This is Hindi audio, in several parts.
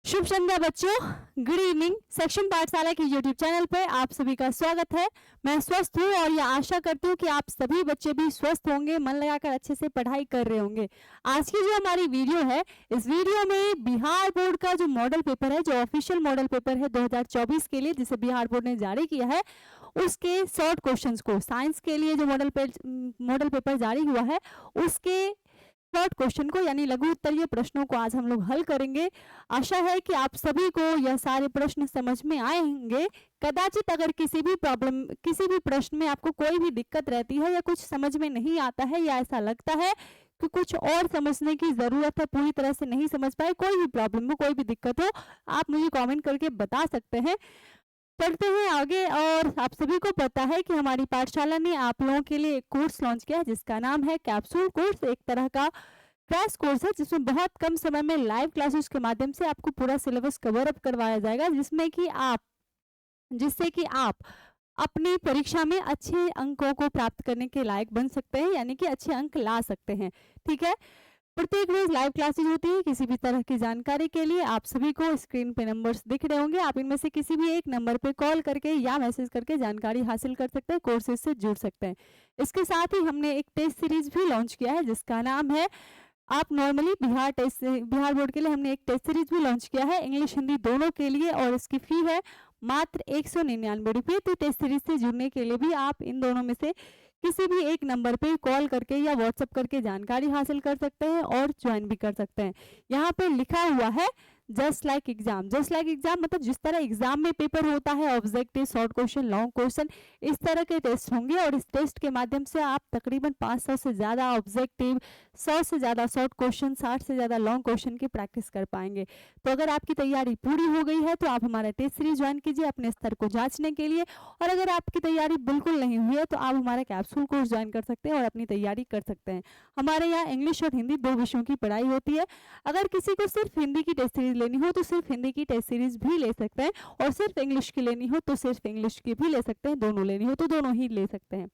शुभ संध्या बच्चों, गुड इवनिंग। सेक्शन पाठशाला के यूट्यूब चैनल पर आप सभी का स्वागत है। मैं स्वस्थ हूँ और ये आशा करती हूँ कि आप सभी बच्चे भी स्वस्थ होंगे, मन लगाकर अच्छे से पढ़ाई कर रहे होंगे। आज की जो हमारी वीडियो है, इस वीडियो में बिहार बोर्ड का जो मॉडल पेपर है, जो ऑफिशियल मॉडल पेपर है 2024 के लिए, जिसे बिहार बोर्ड ने जारी किया है, उसके शॉर्ट क्वेश्चंस को, साइंस के लिए जो मॉडल पेपर जारी हुआ है उसके शॉर्ट क्वेश्चन को यानी लघु उत्तरीय प्रश्नों को आज हम लोग हल करेंगे। आशा है कि आप सभी को यह सारे प्रश्न समझ में आएंगे। कदाचित अगर किसी भी प्रश्न में आपको कोई भी दिक्कत रहती है या कुछ समझ में नहीं आता है या ऐसा लगता है कि कुछ और समझने की जरूरत है, पूरी तरह से नहीं समझ पाए, कोई भी प्रॉब्लम हो, कोई भी दिक्कत हो, आप मुझे कमेंट करके बता सकते हैं। पढ़ते हैं आगे। और आप सभी को पता है कि हमारी पाठशाला ने आप लोगों के लिए एक कोर्स लॉन्च किया है जिसका नाम है कैप्सूल कोर्स। एक तरह का क्रैश कोर्स है जिसमें बहुत कम समय में लाइव क्लासेस के माध्यम से आपको पूरा सिलेबस कवर अप करवाया जाएगा, जिससे कि आप अपनी परीक्षा में अच्छे अंकों को प्राप्त करने के लायक बन सकते हैं, यानी कि अच्छे अंक ला सकते हैं। ठीक है, प्रत्येक रोज लाइव क्लासेज होती है। किसी भी तरह की जानकारी के लिए आप सभी को स्क्रीन पे नंबर्स दिख रहे होंगे, आप इनमें से किसी भी एक नंबर पे कॉल करके या मैसेज करके जानकारी हासिल कर सकते हैं, कोर्सेज से जुड़ सकते हैं। इसके साथ ही हमने एक टेस्ट सीरीज भी लॉन्च किया है जिसका नाम है आप नॉर्मली बिहार बोर्ड के लिए हमने एक टेस्ट सीरीज भी लॉन्च किया है, इंग्लिश हिंदी दोनों के लिए, और इसकी फी है मात्र 199 रुपये। तो टेस्ट सीरीज से जुड़ने के लिए भी आप इन दोनों में से किसी भी एक नंबर पे कॉल करके या व्हाट्सएप करके जानकारी हासिल कर सकते हैं और ज्वाइन भी कर सकते हैं। यहाँ पे लिखा हुआ है just like exam. Just like exam मतलब जिस तरह एग्जाम में पेपर होता है, objective, short question, long question, इस तरह के टेस्ट होंगे। और इस टेस्ट के माध्यम से आप तकरीबन 500 से ज्यादा ऑब्जेक्टिव, 100 से ज्यादा शॉर्ट क्वेश्चन, 60 से ज्यादा लॉन्ग क्वेश्चन की प्रैक्टिस कर पाएंगे। तो अगर आपकी तैयारी पूरी हो गई है तो आप हमारा टेस्ट सीरीज ज्वाइन कीजिए अपने स्तर को जांचने के लिए। और अगर आपकी तैयारी बिल्कुल नहीं हुई है तो आप हमारा कैप्सूल कोर्स ज्वाइन कर सकते हैं और अपनी तैयारी कर सकते हैं। हमारे यहाँ इंग्लिश और हिंदी दो विषयों की पढ़ाई होती है। अगर किसी को सिर्फ हिंदी की टेस्ट सीरीज लेनी हो तो सिर्फ हिंदी की टेस्ट सीरीज भी ले सकते हैं, और सिर्फ इंग्लिश की लेनी हो तो सिर्फ इंग्लिश की भी ले सकते हैं, दोनों लेनी हो तो दोनों ही ले सकते हैं।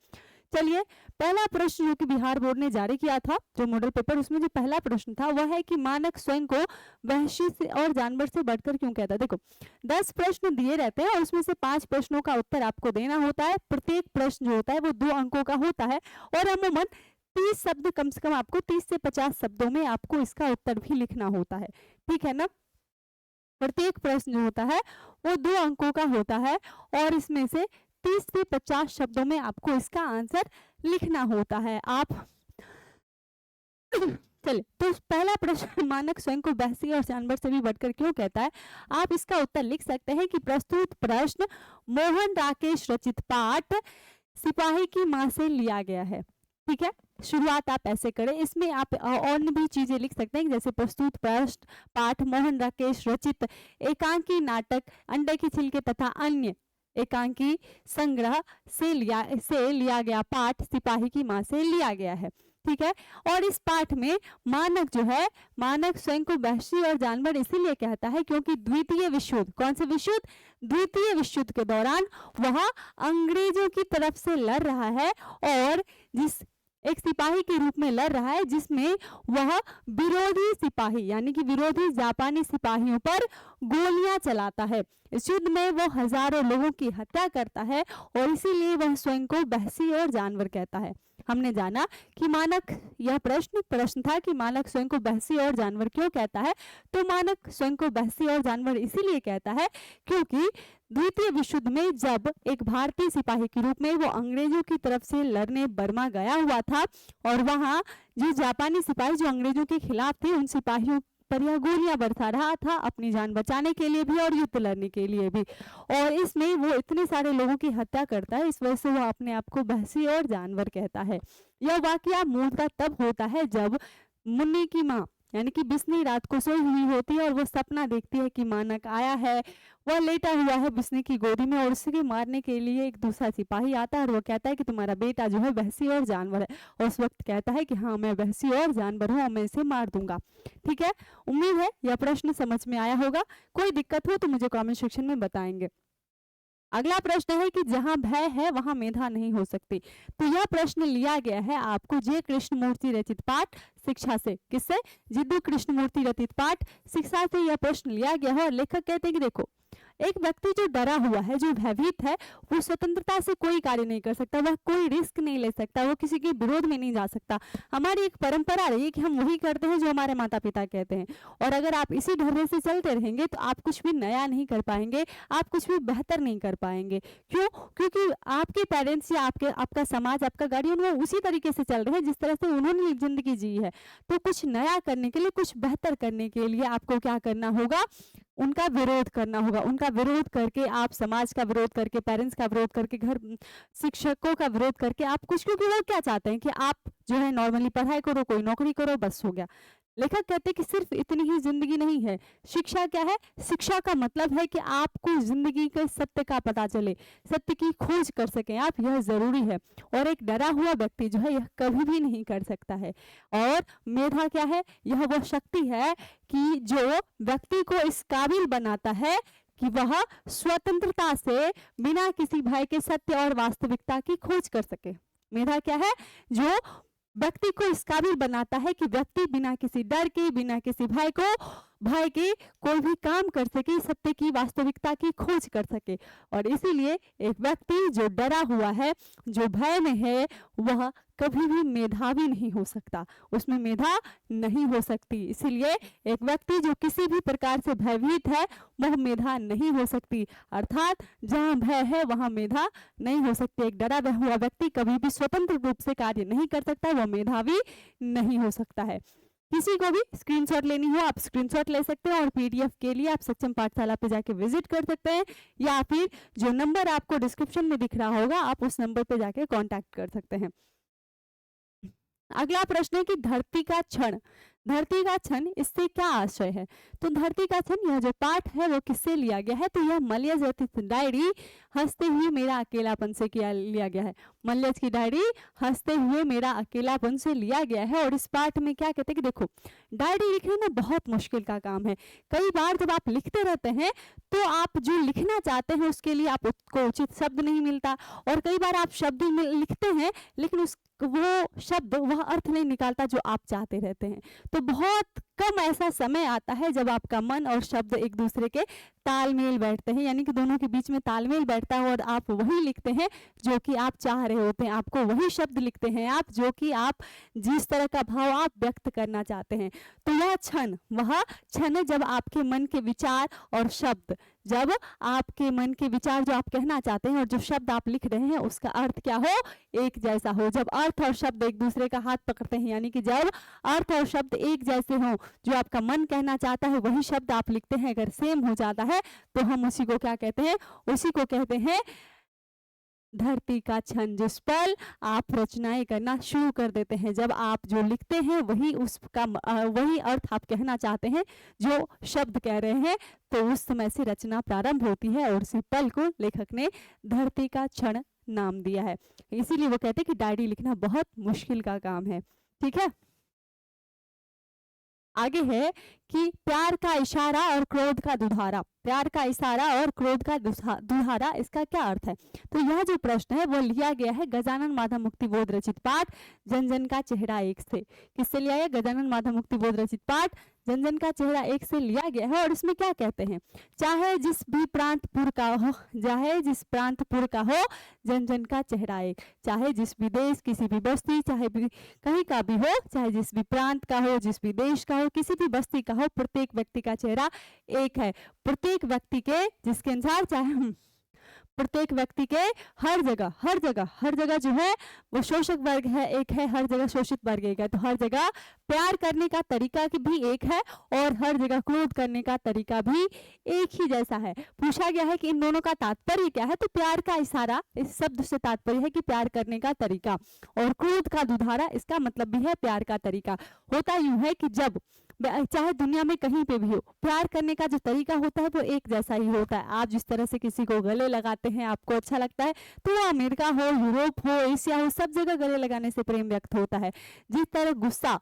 चलिए, पहला प्रश्न जो कि बिहार बोर्ड ने जारी किया था जो मॉडल पेपर, उसमें जो पहला प्रश्न था वह है कि मानक स्वयं को वहशी से और जानवर से बढ़कर क्यों कहता है। देखो, 10 प्रश्न दिए रहते हैं और उसमें से 5 प्रश्नों का उत्तर आपको देना होता है। प्रत्येक प्रश्न जो होता है वो 2 अंकों का होता है और अमूमन 30 शब्द, कम से कम आपको 30 से 50 शब्दों में आपको इसका उत्तर भी लिखना होता है। ठीक है ना। प्रत्येक प्रश्न जो होता है वो 2 अंकों का होता है और इसमें से 30 से 50 शब्दों में आपको इसका आंसर लिखना होता है। आप चलिए, तो पहला प्रश्न, मानक स्वयं को बहसी और जानवर से भी बढ़कर क्यों कहता है। आप इसका उत्तर लिख सकते हैं कि प्रस्तुत प्रश्न मोहन राकेश रचित पाठ सिपाही की मां से लिया गया है। ठीक है, शुरुआत आप ऐसे करें। इसमें आप और भी चीजें लिख सकते हैं जैसे प्रस्तुत प्रश्न पाठ मोहन राकेश रचित एकांकी नाटक अंडे के छिलके तथा अन्य एकांकी संग्रह से लिया गया पाठ सिपाही की मां से लिया गया है। ठीक है, और इस पाठ में मानक जो है, मानक स्वयं को वहशी और जानवर इसीलिए कहता है क्योंकि द्वितीय विश्व युद्ध, कौन से विश्व युद्ध, द्वितीय विश्व युद्ध के दौरान वह अंग्रेजों की तरफ से लड़ रहा है और जिस एक सिपाही के रूप में लड़ रहा है जिसमें वह विरोधी सिपाही यानी कि विरोधी जापानी सिपाहियों पर गोलियां चलाता है। इस युद्ध में वो हजारों लोगों की हत्या करता है और इसीलिए वह स्वयं को बहसी और जानवर कहता है। हमने जाना कि मानक, यह प्रश्न था कि मानक स्वयं को बहसी और जानवर क्यों कहता है। तो मानक स्वयं को बहसी और जानवर इसीलिए कहता है क्योंकि द्वितीय विश्व युद्ध में जब एक भारतीय सिपाही के रूप में वो अंग्रेजों की तरफ से लड़ने बर्मा गया हुआ था और वहां जो जापानी सिपाही जो अंग्रेजों के खिलाफ थे उन सिपाहियों पर यह गोलियां बरसा रहा था अपनी जान बचाने के लिए भी और युद्ध लड़ने के लिए भी, और इसमें वो इतने सारे लोगों की हत्या करता है, इस वजह से वो अपने आप को बहसी और जानवर कहता है। यह वाकया मूलतः तब होता है जब मुन्नी की माँ यानी कि बिस्नी रात को सोई हुई होती है और वो सपना देखती है कि मानक आया है, वह लेटा हुआ है बिस्नी की गोदी में और उसके मारने के लिए एक दूसरा सिपाही आता है और वो कहता है कि तुम्हारा बेटा जो है बहसी और जानवर है, और उस वक्त कहता है कि हाँ मैं बहसी और जानवर हूँ और मैं इसे मार दूंगा। ठीक है, उम्मीद है यह प्रश्न समझ में आया होगा। कोई दिक्कत हो तो मुझे कमेंट सेक्शन में बताएंगे। अगला प्रश्न है कि जहां भय है वहां मेधा नहीं हो सकती। तो यह प्रश्न लिया गया है आपको जे कृष्णमूर्ति रचित पाठ शिक्षा से। किससे? जिद्दू कृष्णमूर्ति रचित पाठ शिक्षा से यह प्रश्न लिया गया है। और लेखक कहते हैं कि देखो, एक व्यक्ति जो डरा हुआ है, जो भयभीत है, वो स्वतंत्रता से कोई कार्य नहीं कर सकता, वह कोई रिस्क नहीं ले सकता, वो किसी के विरोध में नहीं जा सकता। हमारी एक परंपरा रही है कि हम वही करते हैं जो हमारे माता पिता कहते हैं, और अगर आप इसी ढर्रे से चलते रहेंगे तो आप कुछ भी नया नहीं कर पाएंगे, आप कुछ भी बेहतर नहीं कर पाएंगे। क्यों? क्योंकि आपके पेरेंट्स या आपका समाज, आपका गार्डियन, वो उसी तरीके से चल रहे हैं जिस तरह से उन्होंने जिंदगी जी है। तो कुछ नया करने के लिए, कुछ बेहतर करने के लिए आपको क्या करना होगा? उनका विरोध करना होगा। उनका विरोध करके, आप समाज का विरोध करके, पेरेंट्स का विरोध करके, घर शिक्षकों का विरोध करके आप कुछ, क्योंकि वो क्या चाहते हैं कि आप जो है नॉर्मली पढ़ाई करो, कोई नौकरी करो, बस हो गया। लेखक कहते हैं कि सिर्फ इतनी ही जिंदगी नहीं है। शिक्षा क्या है? शिक्षा का मतलब है कि आपको जिंदगी के सत्य का पता चले, सत्य की खोज कर सकें आप, यह जरूरी है। और एक डरा हुआ व्यक्ति जो है यह कभी भी नहीं कर सकता है। और मेधा क्या है? यह वह शक्ति है कि जो व्यक्ति को इस काबिल बनाता है कि वह स्वतंत्रता से बिना किसी भय के सत्य और वास्तविकता की खोज कर सके। मेधा क्या है? जो व्यक्ति को इस काबिल बनाता है कि व्यक्ति बिना किसी डर के, बिना किसी भय के कोई भी काम कर सके, सत्य की, वास्तविकता की खोज कर सके। और इसीलिए एक व्यक्ति जो डरा हुआ है, जो भय में है, वह कभी भी मेधावी नहीं हो सकता, उसमें मेधा नहीं हो सकती। इसीलिए एक व्यक्ति जो किसी भी प्रकार से भयभीत है, वह मेधा नहीं हो सकती। अर्थात जहां भय है वहां मेधा नहीं हो सकती। एक डरा हुआ व्यक्ति कभी भी स्वतंत्र रूप से कार्य नहीं कर सकता, वह मेधावी नहीं हो सकता है। किसी को भी स्क्रीनशॉट लेनी हो, आप स्क्रीनशॉट ले सकते हैं, और पीडीएफ के लिए आप सक्षम पाठशाला पे जाके विजिट कर सकते हैं, या फिर जो नंबर आपको डिस्क्रिप्शन में दिख रहा होगा, आप उस नंबर पे जाके कांटेक्ट कर सकते हैं। अगला प्रश्न है कि धरती का क्षण, धरती का क्षण, इससे क्या आशय है? तो धरती का क्षण, यह जो पाठ है वो किससे लिया गया है? तो यह मलयज रचित डायरी हंसते हुए मेरा अकेलापन से लिया गया है। मलयज की डायरी हंसते हुए मेरा अकेलापन से लिया गया है। और इस पाठ में क्या कहते हैं कि देखो, डायरी लिखना ना बहुत मुश्किल का काम है। कई बार जब आप लिखते रहते हैं तो आप जो लिखना चाहते हैं उसके लिए आपको उचित शब्द नहीं मिलता, और कई बार आप शब्द लिखते हैं लेकिन वो शब्द, वह अर्थ नहीं निकालता जो आप चाहते रहते हैं। तो बहुत कम ऐसा समय आता है जब आपका मन और शब्द एक दूसरे के तालमेल बैठते हैं, यानी कि दोनों के बीच में तालमेल बैठता है, और आप वही लिखते हैं जो कि आप चाह रहे होते हैं, आपको वही शब्द लिखते हैं आप जो कि आप जिस तरह का भाव आप व्यक्त करना चाहते हैं। तो वह क्षण, वह क्षण है जब आपके मन के विचार और शब्द, जब आपके मन के विचार जो आप कहना चाहते हैं और जो शब्द आप लिख रहे हैं उसका अर्थ क्या हो? एक जैसा हो। जब अर्थ और शब्द एक दूसरे का हाथ पकड़ते हैं, यानी कि जब अर्थ और शब्द एक जैसे हों, जो आपका मन कहना चाहता है वही शब्द आप लिखते हैं, अगर सेम हो जाता है तो हम उसी को क्या कहते हैं? उसी को कहते हैं धरती का क्षण। जिस पल आप रचनाएं करना शुरू कर देते हैं, जब आप जो लिखते हैं वही उसका वही अर्थ आप कहना चाहते हैं जो शब्द कह रहे हैं, तो उस समय से रचना प्रारंभ होती है, और उसी पल को लेखक ने धरती का क्षण नाम दिया है। इसीलिए वो कहते हैं कि डायरी लिखना बहुत मुश्किल का काम है। ठीक है, आगे है कि प्यार का इशारा और क्रोध का दुधारा। प्यार का इशारा और क्रोध का दुधारा, इसका क्या अर्थ है? तो यह जो प्रश्न है वो लिया गया है गजानन माधव मुक्तिबोध रचित पाठ जन जन का चेहरा एक से। किससे लिया है? गजानन माधव मुक्तिबोध रचित पाठ जन जन का चेहरा एक से लिया गया है। और इसमें क्या कहते हैं? चाहे जिस भी प्रांतपुर का हो, चाहे जिस प्रांतपुर का हो, जन जन का चेहरा एक। चाहे जिस भी देश, किसी भी बस्ती, चाहे भी कहीं का भी हो, चाहे जिस भी प्रांत का हो, जिस भी देश का हो, किसी भी बस्ती का हो, प्रत्येक व्यक्ति का चेहरा एक है। प्रत्येक व्यक्ति के, जिसके अनुसार चाहे प्रत्येक व्यक्ति के हर जगह जो है वो शोषक वर्ग है एक है, हर जगह शोषित वर्ग एक है। तो हर जगह प्यार करने का तरीका भी एक है, और हर जगह क्रोध करने का तरीका भी एक ही जैसा है। पूछा गया है कि इन दोनों का तात्पर्य क्या है? तो प्यार का इशारा, इस शब्द से तात्पर्य है कि प्यार करने का तरीका, और क्रोध का दुधारा, इसका मतलब भी है प्यार का तरीका। होता यूं है कि जब चाहे दुनिया में कहीं पे भी हो, प्यार करने का जो तरीका होता है वो एक जैसा ही होता है। आप जिस तरह से किसी को गले लगाते हैं, आपको अच्छा लगता है, तो वो अमेरिका हो, यूरोप हो, एशिया हो, सब जगह गले लगाने से प्रेम व्यक्त होता है। जिस तरह गुस्सा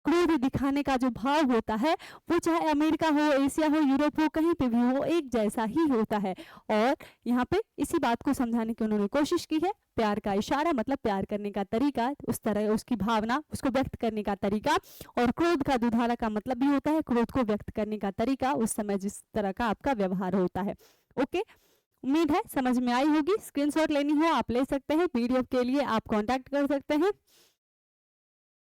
क्रोध दिखाने का जो भाव होता है वो चाहे अमेरिका हो, एशिया हो, यूरोप हो, कहीं पे भी हो, एक जैसा ही होता है। और यहाँ पे इसी बात को समझाने की उन्होंने कोशिश की है। प्यार का इशारा मतलब प्यार करने का तरीका, उस तरह उसकी भावना, उसको व्यक्त करने का तरीका। और क्रोध का दुधारा का मतलब भी होता है क्रोध को व्यक्त करने का तरीका, उस समय जिस तरह का आपका व्यवहार होता है। ओके, उम्मीद है समझ में आई होगी। स्क्रीनशॉट लेनी हो आप ले सकते हैं, पीडीएफ के लिए आप कांटेक्ट कर सकते हैं।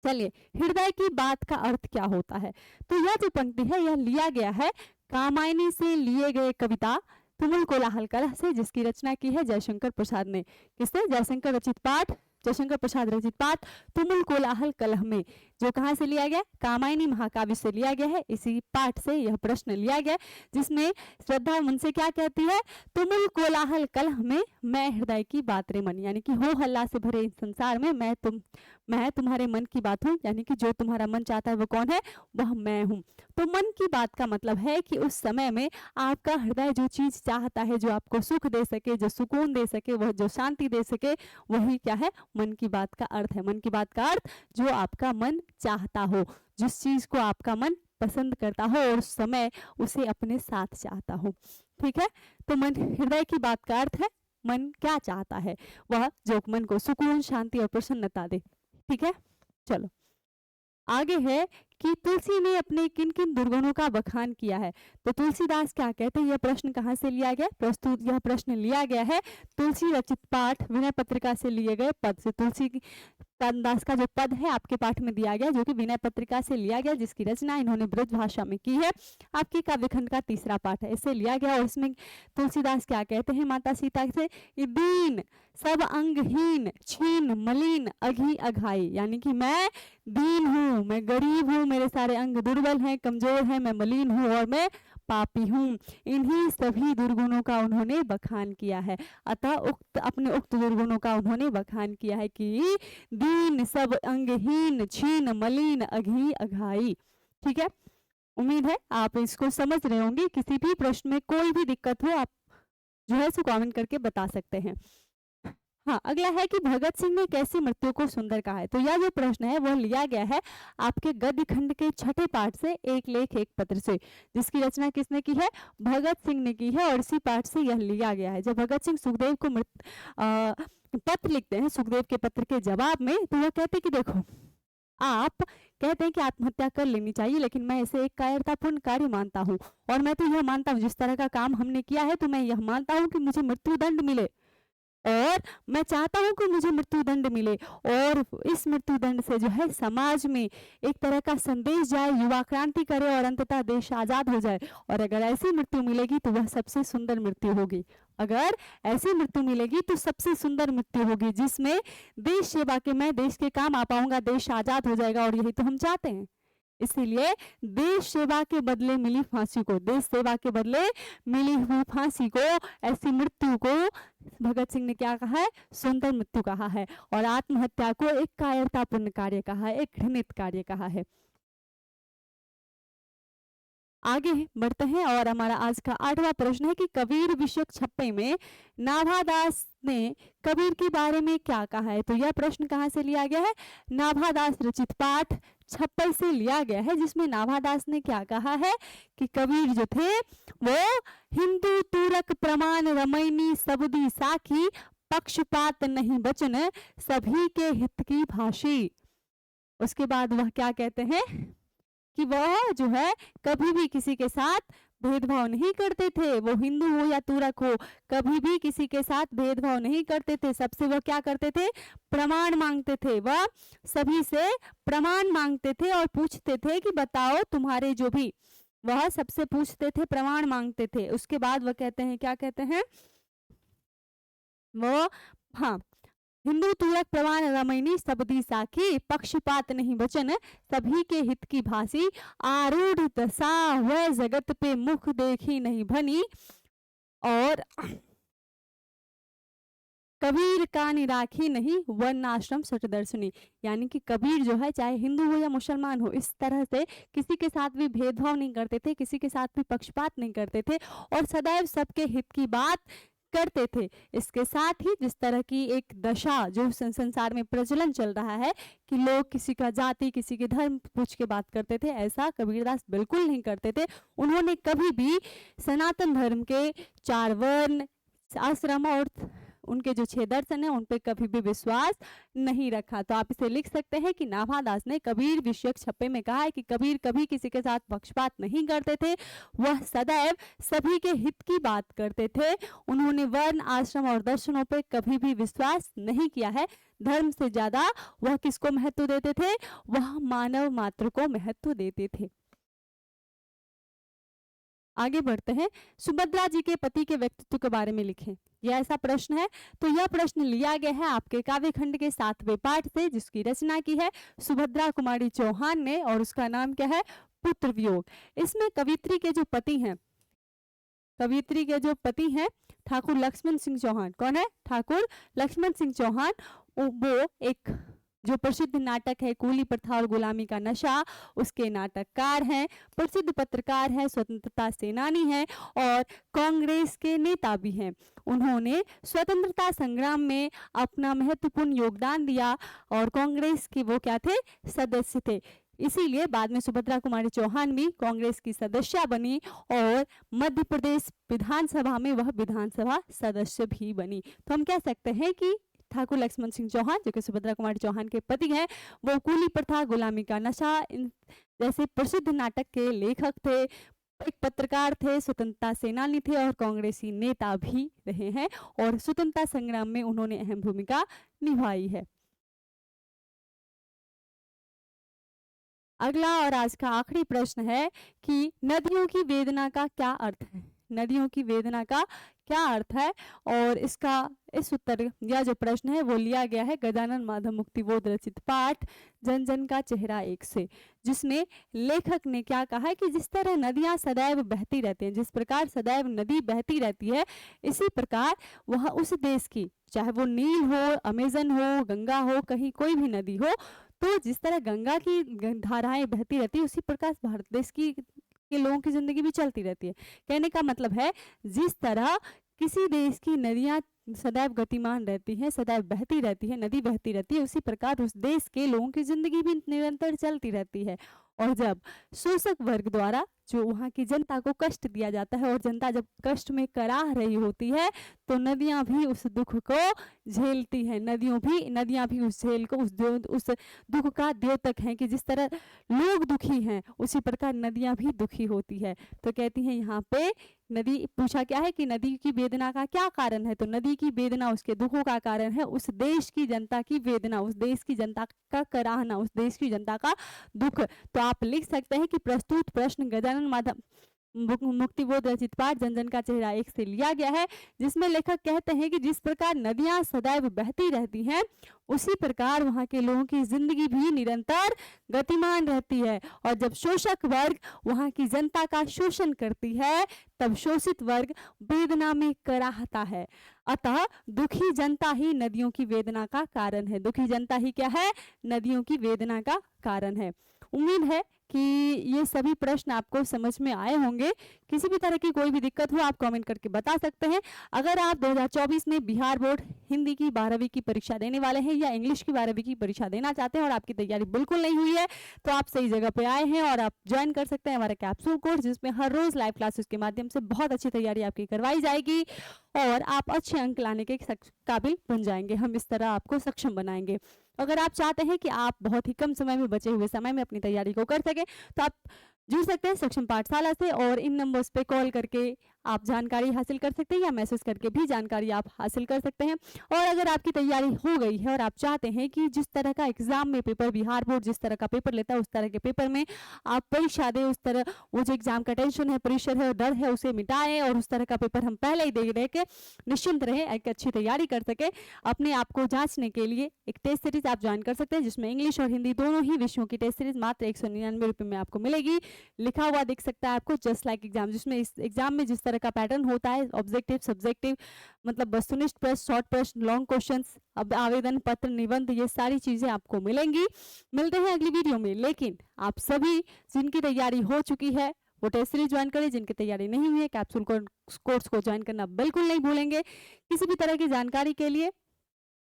चलिए, हृदय की बात का अर्थ क्या होता है? तो यह जो पंक्ति है यह लिया गया है कामायनी से लिए गए कविता तुमुल कोलाहल कलह से, जिसकी रचना की है जयशंकर प्रसाद ने। किसने? जयशंकर रचित पाठ, जयशंकर प्रसाद रचित पाठ तुमुल कोलाहल कलह में, जो कहाँ से लिया गया? कामायनी महाकाव्य से लिया गया है। इसी पाठ से यह प्रश्न लिया गया, जिसमें श्रद्धा मुझसे क्या कहती है? तुमुल कोलाहल कलह में मैं हृदय की बात रे मन, यानी कि हो हल्ला से भरे इस संसार में मैं तुम्हारे मन की बात हूँ, यानी कि जो तुम्हारा मन चाहता है वो कौन है? वह मैं हूँ। तो मन की बात का मतलब है कि उस समय में आपका हृदय जो चीज चाहता है, जो आपको सुख दे सके, जो सुकून दे सके, वह जो शांति दे सके, वही क्या है? मन की बात का अर्थ है। मन की बात का अर्थ जो आपका मन चाहता हो, जिस चीज को आपका मन पसंद करता हो और उस समय उसे अपने साथ चाहता हो। ठीक है, तो मन, हृदय की बात का अर्थ है मन क्या चाहता है, वह जो मन को सुकून, शांति और प्रसन्नता दे। ठीक है, चलो आगे है कि तुलसी ने अपने किन किन दुर्गुणों का बखान किया है। तो तुलसीदास क्या कहते हैं? यह प्रश्न कहाँ से लिया गया? प्रस्तुत यह प्रश्न लिया गया है तुलसी रचित पाठ विनय पत्रिका से लिए गए पद से। तुलसी दास का जो पद है आपके पाठ में दिया गया, जो कि विनय पत्रिका से लिया गया, जिसकी रचना इन्होंने ब्रज भाषा में की है। आपकी काव्यखंड का तीसरा पाठ है, इससे लिया गया। और इसमें तुलसीदास क्या कहते हैं माता सीता से? दीन सब अंगहीन छीन मलिन अघी अघाई, यानी कि मैं दीन हूँ, मैं गरीब हूँ, मेरे सारे अंग दुर्बल हैं, कमजोर हैं, मैं मलिन हूँ और मैं पापी हूँ। इन्हीं सभी दुर्गुणों का उन्होंने बखान किया है। अतः अपने उक्त दुर्गुणों का उन्होंने बखान किया है कि दीन सब अंगहीन छीन मलिन अघी अघाई। ठीक है, उम्मीद है आप इसको समझ रहे होंगे। किसी भी प्रश्न में कोई भी दिक्कत हो आप जो है सो कमेंट करके बता सकते हैं। हाँ, अगला है कि भगत सिंह ने कैसी मृत्यु को सुंदर कहा है। तो यह जो प्रश्न है वह लिया गया है आपके गद्य खंड के छठे पाठ से, एक लेख एक पत्र से, जिसकी रचना किसने की है? भगत सिंह ने की है। और इसी पाठ से यह लिया गया है। जब भगत सिंह सुखदेव को पत्र लिखते हैं, सुखदेव के पत्र के जवाब में, तो वह कहते कि देखो, आप कहते हैं कि आत्महत्या कर लेनी चाहिए, लेकिन मैं इसे एक कायरतापूर्ण कार्य मानता हूँ। और मैं तो यह मानता हूँ, जिस तरह का काम हमने किया है, तो मैं यह मानता हूँ कि मुझे मृत्युदंड मिले, और मैं चाहता हूं कि मुझे मृत्युदंड मिले। और इस मृत्युदंड से जो है समाज में एक तरह का संदेश जाए, युवा क्रांति करे और अंततः देश आजाद हो जाए। और अगर ऐसी मृत्यु मिलेगी तो वह सबसे सुंदर मृत्यु होगी। अगर ऐसी मृत्यु मिलेगी तो सबसे सुंदर मृत्यु होगी, जिसमें देश सेवा के मैं देश के काम आ पाऊंगा, देश आजाद हो जाएगा। और यही तो हम चाहते हैं। इसीलिए देश सेवा के बदले मिली फांसी को, देश सेवा के बदले मिली हुई फांसी को, ऐसी मृत्यु को भगत सिंह ने क्या कहा है? सुंदर मृत्यु कहा है। और आत्महत्या को एक कायरतापूर्ण कार्य कहा है, एक घृणित कार्य कहा है। आगे बढ़ते हैं और हमारा आज का 8वां प्रश्न है कि कबीर विषयक छप्पे में नाभादास ने कबीर के बारे में क्या कहा है। तो यह प्रश्न कहाँ से लिया गया है? नाभादास रचित पाठ छप्पे से लिया गया है, जिसमें नाभादास ने क्या कहा है कि कबीर जो थे वो हिंदू तुरक प्रमाण रमैनी सबदी साखी पक्षपात नहीं बचन सभी के हित की भाषी। उसके बाद वह क्या कहते हैं कि वह जो है कभी भी किसी के साथ भेदभाव नहीं करते थे। वो हिंदू हो या तुरक हो, कभी भी किसी के साथ भेदभाव नहीं करते थे। सबसे वह क्या करते थे? प्रमाण मांगते थे। वह सभी से प्रमाण मांगते थे और पूछते थे कि बताओ तुम्हारे जो भी, वह सबसे पूछते थे, प्रमाण मांगते थे। उसके बाद वह कहते हैं, क्या कहते हैं वो? हाँ, हिंदू तुरक प्रमाण रमैनी सबदी साखी पक्षपात नहीं बचन सभी के हित की भाषी आरूढ़ दशा वह जगत पे मुख देखी नहीं भनी और कबीर का निराखी नहीं वर्णाश्रम सटदर्शनी। यानी कि कबीर जो है चाहे हिंदू हो या मुसलमान हो, इस तरह से किसी के साथ भी भेदभाव नहीं करते थे, किसी के साथ भी पक्षपात नहीं करते थे और सदैव सबके हित की बात करते थे। इसके साथ ही जिस तरह की एक दशा जो संसार में प्रचलन चल रहा है कि लोग किसी का जाति, किसी के धर्म पूछ के बात करते थे, ऐसा कबीरदास बिल्कुल नहीं करते थे। उन्होंने कभी भी सनातन धर्म के 4 वर्ण, आश्रम और उनके जो 6 दर्शन है उन पे कभी भी विश्वास नहीं रखा। तो आप इसे लिख सकते हैं कि नाभादास ने कबीर विषयक छप्पे में कहा है कि कबीर कभी किसी के साथ पक्षपात नहीं करते थे, वह सदैव सभी के हित की बात करते थे। उन्होंने वर्ण, आश्रम और दर्शनों पे कभी भी विश्वास नहीं किया है। धर्म से ज्यादा वह किसको महत्व देते थे? वह मानव मात्र को महत्व देते थे। आगे बढ़ते हैं। सुभद्रा जी के पति के व्यक्तित्व के बारे में लिखें। यह ऐसा प्रश्न है। तो यह प्रश्न लिया गया है आपके काव्य खंड के 7वें पाठ से, जिसकी रचना की है सुभद्रा कुमारी चौहान ने, और उसका नाम क्या है? पुत्र वियोग। इसमें कवित्री के जो पति हैं, कवित्री के जो पति हैं ठाकुर लक्ष्मण सिंह चौहान, कौन है? ठाकुर लक्ष्मण सिंह चौहान। वो एक जो प्रसिद्ध नाटक है कूली प्रथा और गुलामी का नशा, उसके नाटककार हैं, प्रसिद्ध पत्रकार हैं, स्वतंत्रता सेनानी हैं और कांग्रेस के नेता भी हैं। उन्होंने स्वतंत्रता संग्राम में अपना महत्वपूर्ण योगदान दिया और कांग्रेस के वो क्या थे? सदस्य थे। इसीलिए बाद में सुभद्रा कुमारी चौहान भी कांग्रेस की सदस्य बनी और मध्य प्रदेश विधानसभा में वह विधानसभा सदस्य भी बनी। तो हम कह सकते हैं कि ठाकुर लक्ष्मण सिंह चौहान जो कि सुभद्रा कुमारी चौहान के पति हैं, वो कूली प्रथा, गुलामी का नशा इन जैसे प्रसिद्ध नाटक के लेखक थे, एक पत्रकार थे, स्वतंत्रता सेनानी थे और कांग्रेसी नेता भी रहे हैं और स्वतंत्रता संग्राम में उन्होंने अहम भूमिका निभाई है। अगला और आज का आखिरी प्रश्न है कि नदियों की वेदना का क्या अर्थ है? नदियों की वेदना का क्या अर्थ है? और इसका इस उत्तर या जो प्रश्न है वो लिया गया है गजानन माधव मुक्तिबोध रचित पाठ जन जन का चेहरा 1 से, जिसमें लेखक ने क्या कहा है कि जिस तरह नदियां सदैव बहती रहती हैं, जिस प्रकार सदैव नदी बहती रहती है, इसी प्रकार वह उस देश की, चाहे वो नील हो, अमेजन हो, गंगा हो, कहीं कोई भी नदी हो, तो जिस तरह गंगा की धाराएं बहती रहती है, उसी प्रकार भारत देश की के लोगों की जिंदगी भी चलती रहती है। कहने का मतलब है जिस तरह किसी देश की नदियां सदैव गतिमान रहती हैं, सदैव बहती रहती है, नदी बहती रहती है, उसी प्रकार उस देश के लोगों की जिंदगी भी निरंतर चलती रहती है। और जब शोषक वर्ग द्वारा जो वहाँ की जनता को कष्ट दिया जाता है और जनता जब कष्ट में कराह रही होती है, तो नदियां भी उस दुख को झेलती हैं। नदियां भी उस झेल को उस दुख का द्योतक हैं कि जिस तरह लोग दुखी हैं उसी प्रकार नदियां भी दुखी होती है। तो कहती हैं यहाँ पे नदी, पूछा क्या है कि नदी की वेदना का क्या कारण है? तो नदी की वेदना उसके दुखों का कारण है, उस देश की जनता की वेदना, उस देश की जनता का कराहना, उस देश की जनता का दुख। तो आप लिख सकते हैं कि प्रस्तुत प्रश्न गजानन माधव मुक्तिबोध रचित पाठ जन जन का चेहरा 1 से लिया गया है, जिसमें लेखक कहते हैं कि जिस प्रकार नदियां सदैव बहती रहती हैं, उसी प्रकार वहां के लोगों की जिंदगी भी निरंतर गतिमान रहती है। और जब शोषक वर्ग वहां की जनता का शोषण करती है, तब शोषित वर्ग वेदना में कराहता है। अतः दुखी जनता ही नदियों की वेदना का कारण है। दुखी जनता ही क्या है? नदियों की वेदना का कारण है। उम्मीद है कि ये सभी प्रश्न आपको समझ में आए होंगे। किसी भी तरह की कोई भी दिक्कत हो आप कमेंट करके बता सकते हैं। अगर आप 2024 में बिहार बोर्ड हिंदी की 12वीं की परीक्षा देने वाले हैं या इंग्लिश की 12वीं की परीक्षा देना चाहते हैं और आपकी तैयारी बिल्कुल नहीं हुई है, तो आप सही जगह पे आए हैं और आप ज्वाइन कर सकते हैं हमारा कैप्सूल कोर्स, जिसमें हर रोज लाइव क्लासेस के माध्यम से बहुत अच्छी तैयारी आपकी करवाई जाएगी और आप अच्छे अंक लाने के काबिल बन जाएंगे। हम इस तरह आपको सक्षम बनाएंगे। अगर आप चाहते हैं कि आप बहुत ही कम समय में, बचे हुए समय में अपनी तैयारी को कर सके, तो आप जुड़ सकते हैं सक्षम पाठशाला से और इन नंबर्स पे कॉल करके आप जानकारी हासिल कर सकते हैं या मैसेज करके भी जानकारी आप हासिल कर सकते हैं। और अगर आपकी तैयारी हो गई है और आप चाहते हैं कि जिस तरह का एग्जाम में पेपर, बिहार बोर्ड जिस तरह का पेपर लेता है उस तरह के पेपर में आप परीक्षा दें, उस तरह वो जो एग्जाम का टेंशन है, प्रेशर है और डर है, उसे मिटाएं और उस तरह का पेपर हम पहले ही दे के निश्चिंत रहें, एक अच्छी तैयारी कर सके। अपने आप को जांचने के लिए एक टेस्ट सीरीज आप ज्वाइन कर सकते हैं, जिसमें इंग्लिश और हिंदी दोनों ही विषयों की टेस्ट सीरीज मात्र 199 रुपये में आपको मिलेगी। लिखा हुआ दिख सकता है आपको जस्ट लाइक एग्जाम, जिसमें इस एग्जाम में जिस तरह का पैटर्न होता है, ऑब्जेक्टिव, सब्जेक्टिव, मतलब वस्तुनिष्ठ प्रश्न, शॉर्ट प्रश्न, लॉन्ग क्वेश्चंस, अब आवेदन पत्र, निबंध, ये सारी चीजें आपको मिलेंगी। मिलते हैं अगली वीडियो में। लेकिन आप सभी जिनकी तैयारी हो चुकी है वो टेस्ट सीरीज ज्वाइन करें। जिनकी तैयारी नहीं हुई है, कैप्सूल कोर्स को ज्वाइन करना बिल्कुल नहीं भूलेंगे किसी भी तरह की जानकारी के लिए।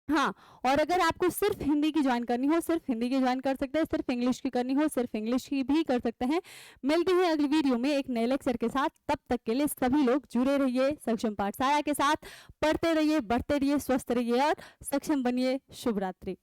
हाँ, और अगर आपको सिर्फ हिंदी की ज्वाइन करनी हो, सिर्फ हिंदी की ज्वाइन कर सकते हैं, सिर्फ इंग्लिश की करनी हो, सिर्फ इंग्लिश की भी कर सकते हैं। मिलते हैं अगली वीडियो में एक नए लेक्चर के साथ। तब तक के लिए सभी लोग जुड़े रहिए सक्षम पाठशाला के साथ, पढ़ते रहिए, बढ़ते रहिए, स्वस्थ रहिए और सक्षम बनिए। शुभ रात्रि।